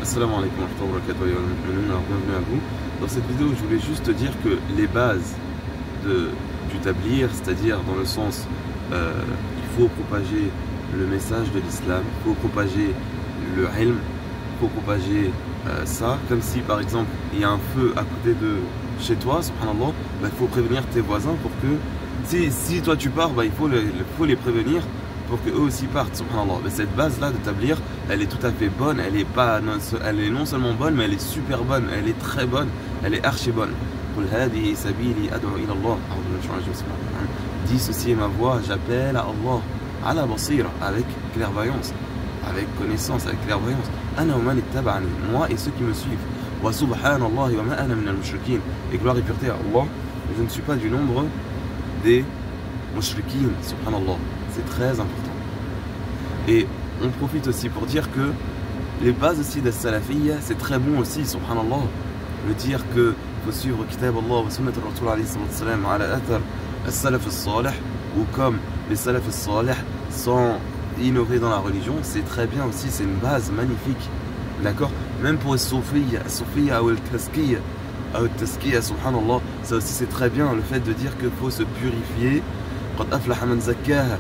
Assalamu alaikum wa rahmatullahi wa barakatuh. Alors bienvenue à vous. Dans cette vidéo, je voulais juste te dire que les bases du tablir, c'est-à-dire dans le sens il faut propager le message de l'islam, il faut propager le ilm, il faut propager ça, comme si par exemple il y a un feu à côté de chez toi, subhanallah, il faut prévenir tes voisins pour que si toi tu pars, il faut les prévenir pour qu'eux aussi partent, subhanallah. Mais cette base-là de tablir, elle est tout à fait bonne, elle est non seulement bonne, mais elle est super bonne, elle est très bonne, elle est archi bonne. Dis ceci est ma voix, j'appelle à Allah, à la basira, avec clairvoyance, avec connaissance, avec clairvoyance. Moi et ceux qui me suivent. Wa subhanallah wa ma ana min al-mushrikin. Et gloire et pureté à Allah, je ne suis pas du nombre des mushrikin, subhanallah. C'est très important. Et on profite aussi pour dire que les bases aussi de salafiyya, c'est très bon aussi, subhanallah. Le dire que faut suivre kitab Allah wa sunnat al-rasul alayhi sallam ala athar al-salaf al-salih, ou comme les salaf al-salih sans innover dans la religion, c'est très bien aussi, c'est une base magnifique. D'accord? Même pour les soufiyya ou le taskiya, subhanallah, ça aussi c'est très bien, le fait de dire qu'il faut se purifier. Il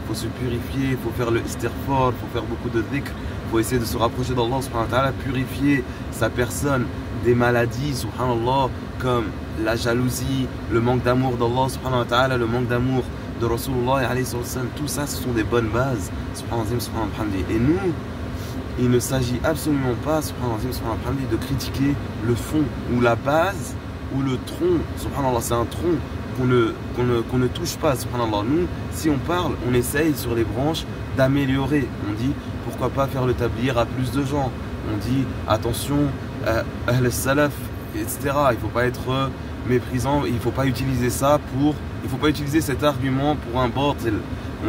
faut se purifier, il faut faire le istighfar, il faut faire beaucoup de dhikr, il faut essayer de se rapprocher d'Allah subhanahu wa ta'ala, purifier sa personne des maladies, subhanallah, comme la jalousie, le manque d'amour d'Allah subhanahu wa ta'ala, le manque d'amour de Rasulullah alayhi wa sallam. Tout ça, ce sont des bonnes bases, subhanallah, subhanallah. Et nous, il ne s'agit absolument pas, subhanallah, subhanallah, de critiquer le fond ou la base ou le tronc, subhanallah, c'est un tronc qu'on ne touche pas, subhanallah. Nous, si on parle, on essaye sur les branches d'améliorer. On dit, pourquoi pas faire le tablir à plus de gens. On dit, attention, ahl salaf, etc. Il ne faut pas être méprisant, il ne faut pas utiliser ça il faut pas utiliser cet argument pour un batil.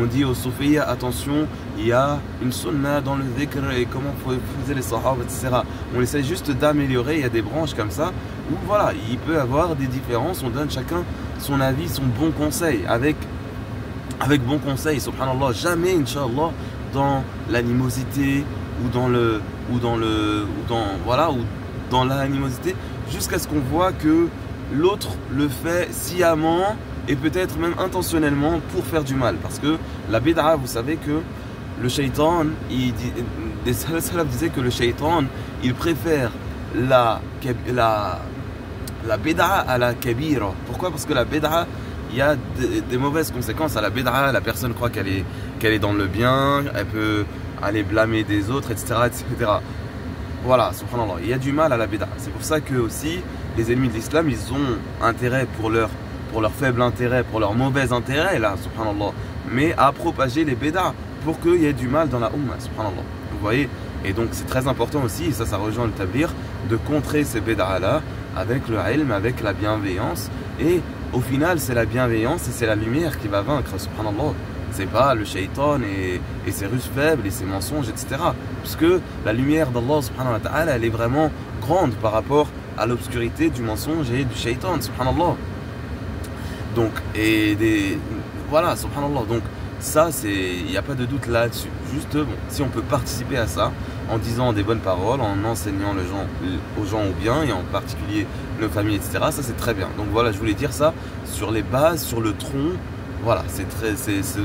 On dit aux soufiyya, attention, il y a une sunna dans le dhikr et comment faisaient les sahaba, etc. On essaie juste d'améliorer, il y a des branches comme ça, où voilà, il peut y avoir des différences, on donne chacun son avis, son bon conseil, avec bon conseil, subhanallah, jamais, inshallah, dans l'animosité, ou dans l'animosité, jusqu'à ce qu'on voit que l'autre le fait sciemment, et peut-être même intentionnellement pour faire du mal. Parce que la bid'a, vous savez que le shaitan, des salaf disaient que le shaitan, il préfère la bid'a à la kabira. Pourquoi? Parce que la bid'a, il y a des mauvaises conséquences à la bid'a. La personne croit qu'elle est dans le bien, elle peut aller blâmer des autres, etc. etc. Voilà, subhanallah, il y a du mal à la bid'a. C'est pour ça que aussi, les ennemis de l'islam, ils ont intérêt pour leur faible intérêt, pour leur mauvais intérêt, là, subhanallah, mais à propager les bédas pour qu'il y ait du mal dans la umma, subhanallah. Vous voyez? Et donc c'est très important aussi, et ça rejoint le tablir, de contrer ces bédas-là avec le ilm, avec la bienveillance. Et au final, c'est la bienveillance et c'est la lumière qui va vaincre, subhanallah. C'est pas le shaitan et ses ruses faibles et ses mensonges, etc. Puisque la lumière d'Allah, subhanahu wa ta'ala, elle est vraiment grande par rapport à l'obscurité du mensonge et du shaitan, subhanallah. Donc, voilà, subhanallah. Donc, ça, il n'y a pas de doute là-dessus. Juste, bon, si on peut participer à ça, en disant des bonnes paroles, en enseignant aux gens au bien, et en particulier nos familles, etc., ça c'est très bien. Donc voilà, je voulais dire ça sur les bases, sur le tronc. Voilà, ce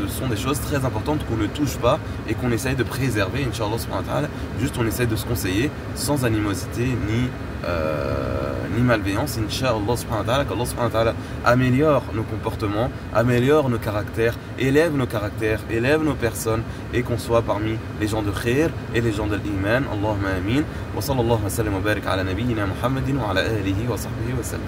sont des choses très importantes qu'on ne touche pas et qu'on essaye de préserver, Inch'Allah subhanahu wa ta'ala. Juste, on essaye de se conseiller sans animosité ni malveillance, Inch'Allah subhanahu wa ta'ala, qu'Allah subhanahu wa ta'ala améliore nos comportements, améliore nos caractères, élève nos personnes, et qu'on soit parmi les gens de khair et les gens de l'iman. Allahumma amin. Wa sallallahu wa sallam wa barik ala nabiyyina Muhammadin wa ala alihi wa sahbihi wa sallam.